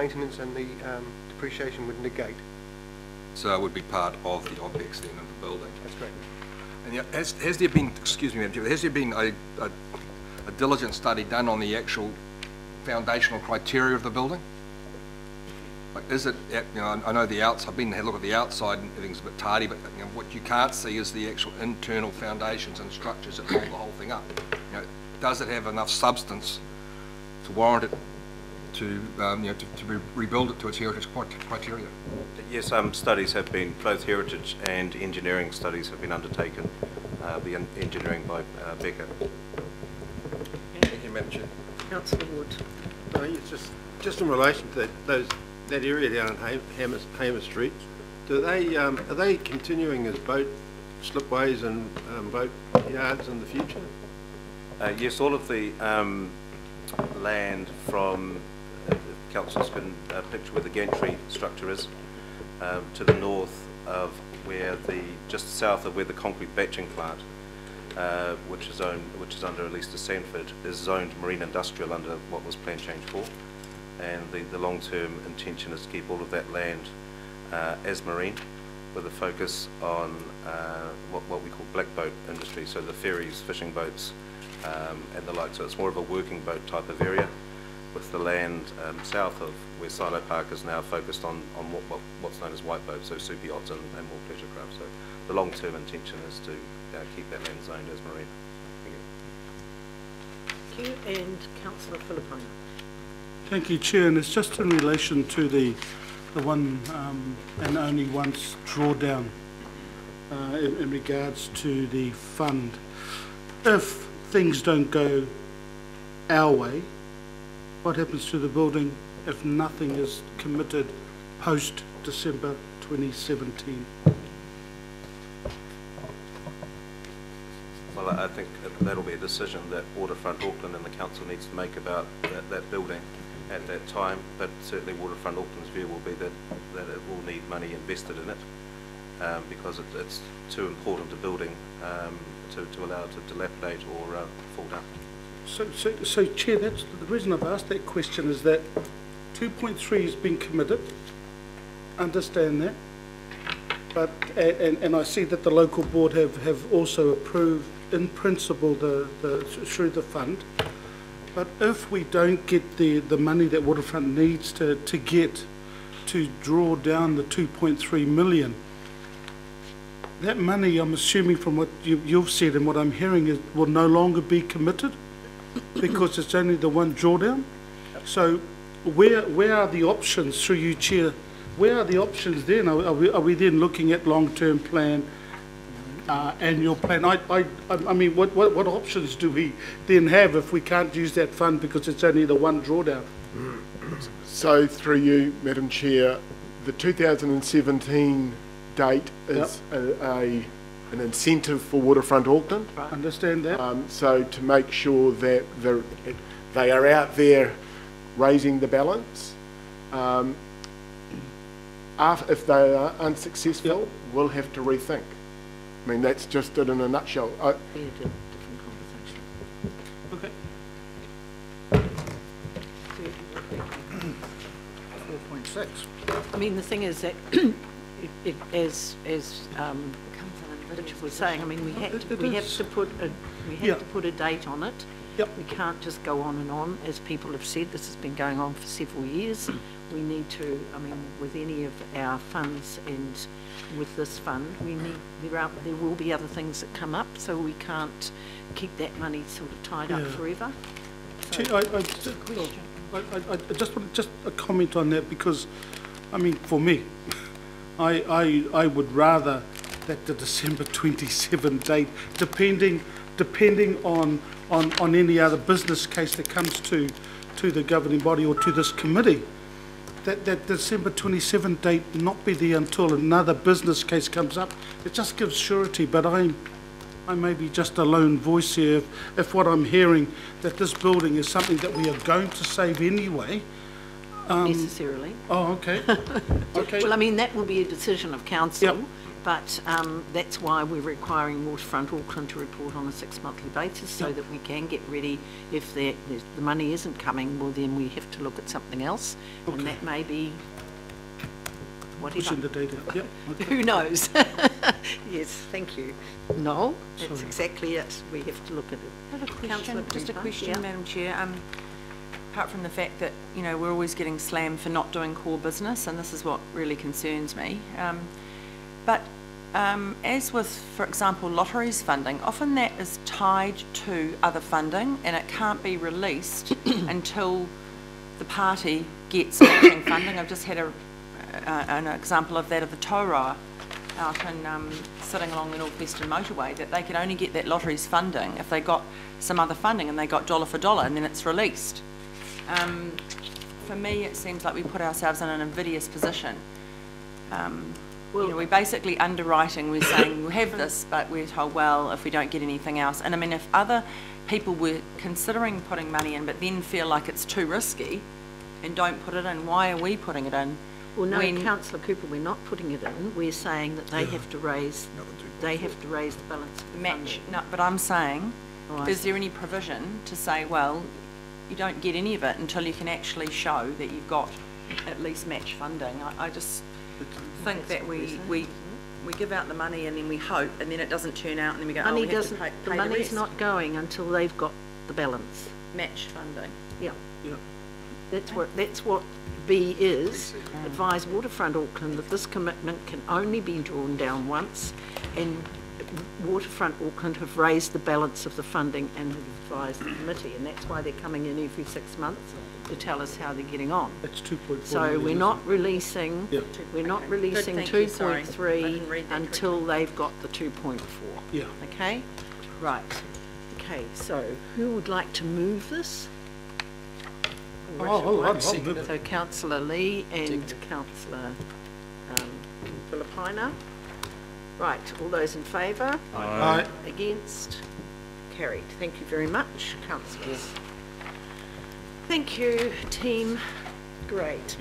maintenance and the depreciation would negate. So it would be part of the OPEX then of the building. That's correct. And yeah, has there been, excuse me, Madam Chair, has there been a diligent study done on the actual foundational criteria of the building? Like, is it, you know, I know the outside, I've been to have a look at the outside and everything's a bit tardy, but you know, what you can't see is the actual internal foundations and structures that hold the whole thing up. You know, does it have enough substance to warrant it to, you know, to rebuild it to its heritage criteria? Yes, studies have been, both heritage and engineering studies have been undertaken. The engineering by Becker. Thank you, Madam Chair. Councillor Wood. It's just in relation to that area down in Hamer Street. Are they continuing as boat slipways and boat yards in the future? Yes, all of the land from, councillors can picture where the gantry structure is, to the north of where just south of where the concrete batching plant, which is under at least a Sanford, is zoned marine industrial under what was Plan Change 4. And the long-term intention is to keep all of that land as marine, with a focus on what we call black boat industry, so the ferries, fishing boats, and the like. So it's more of a working boat type of area, with the land south of where Silo Park is now focused on what's known as white boats, so super yachts and more pleasure craft. So the long-term intention is to keep that land zoned as marine. Thank you. And Councillor Philippine. Thank you, Chair, and it's just in relation to the one and only once drawdown in regards to the fund. If things don't go our way, what happens to the building if nothing is committed post December 2017? Well, I think that'll be a decision that Waterfront Auckland and the council needs to make about that building at that time, but certainly Waterfront Auckland's view will be that it will need money invested in it, because it's too important a building to allow it to dilapidate or fall down. So Chair, that's the reason I've asked that question, is that 2.3 has been committed, understand that, but and I see that the local board have also approved in principle through the fund. But if we don't get the money that Waterfront needs to get to draw down the 2.3 million, that money, I'm assuming from what you've said and what I'm hearing, is will no longer be committed because it's only the one drawdown. So where are the options, through you, Chair? Where are the options then? Are we then looking at long-term plan, annual plan? I mean, what options do we then have if we can't use that fund because it's only the one drawdown? So through you, Madam Chair, the 2017 date is an incentive for Waterfront Auckland. Right. Understand that. So to make sure that they are out there raising the balance. If they are unsuccessful, we'll have to rethink. I mean, that's just it in a nutshell. Be a different conversation. Okay. 4.6. I mean, the thing is that, as Richard was saying, I mean, we have to put a date on it. Yep. We can't just go on and on, as people have said. This has been going on for several years. We need to, I mean, with any of our funds and with this fund, there will be other things that come up, so we can't keep that money sort of tied up forever. So, Chair, I just want a comment on that, because, I mean, for me, I would rather that the December 27 date, depending on any other business case that comes to the governing body or to this committee, that December 27 date not be there until another business case comes up. It just gives surety, but I may be just a lone voice here if what I'm hearing, that this building is something that we are going to save anyway. not necessarily. Oh, okay. Okay. Well, I mean, that will be a decision of council. Yep. But that's why we're requiring Waterfront Auckland to report on a 6-monthly basis so that we can get ready. If the money isn't coming, well then we have to look at something else, and that may be whatever. Pushing the data. Yep. Okay. Who knows? Yes, thank you. No, that's exactly it. We have to look at it. I have a question, Councillor just a Cooper, question, yeah. Madam Chair. Apart from the fact that, you know, we're always getting slammed for not doing core business, and this is what really concerns me. But as with, for example, lotteries funding, often that is tied to other funding and it can't be released until the party gets matching funding. I've just had an example of that of the Tauranga out in sitting along the Northwestern Motorway, that they could only get that lotteries funding if they got some other funding and they got dollar for dollar, and then it's released. For me, it seems like we put ourselves in an invidious position. You know, we're basically underwriting, we're saying we'll have this, but we're told, well, if we don't get anything else. And I mean, if other people were considering putting money in, but then feel like it's too risky and don't put it in, why are we putting it in? Well, no, Councillor Cooper, we're not putting it in. We're saying that they have to raise, the balance of the Match, funding. no, but I'm saying, Oh, is there any provision to say, well, you don't get any of it until you can actually show that you've got at least match funding? I just think that we give out the money and then we hope, and then it doesn't turn out, and then we go, Money oh, we have to doesn't, pay the the money's rest. not going until they've got the balance. Match funding. Yeah. Yeah. That's what B is. Advise Waterfront Auckland that this commitment can only be drawn down once, and Waterfront Auckland have raised the balance of the funding and have advised the committee, and that's why they're coming in every 6 months to tell us how they're getting on. That's 2.4 So million, we're isn't not it? releasing, Yeah. we're not Okay. releasing Good, thank you. Sorry. I 2.3 didn't read that until they've got the 2.4. Yeah. Okay? Right. Okay, so who would like to move this? I'll move it. So Councillor Lee and Councillor Filipina. Right, all those in favour? Aye. Against? Carried. Thank you very much, councillors. Thank you, team. Great.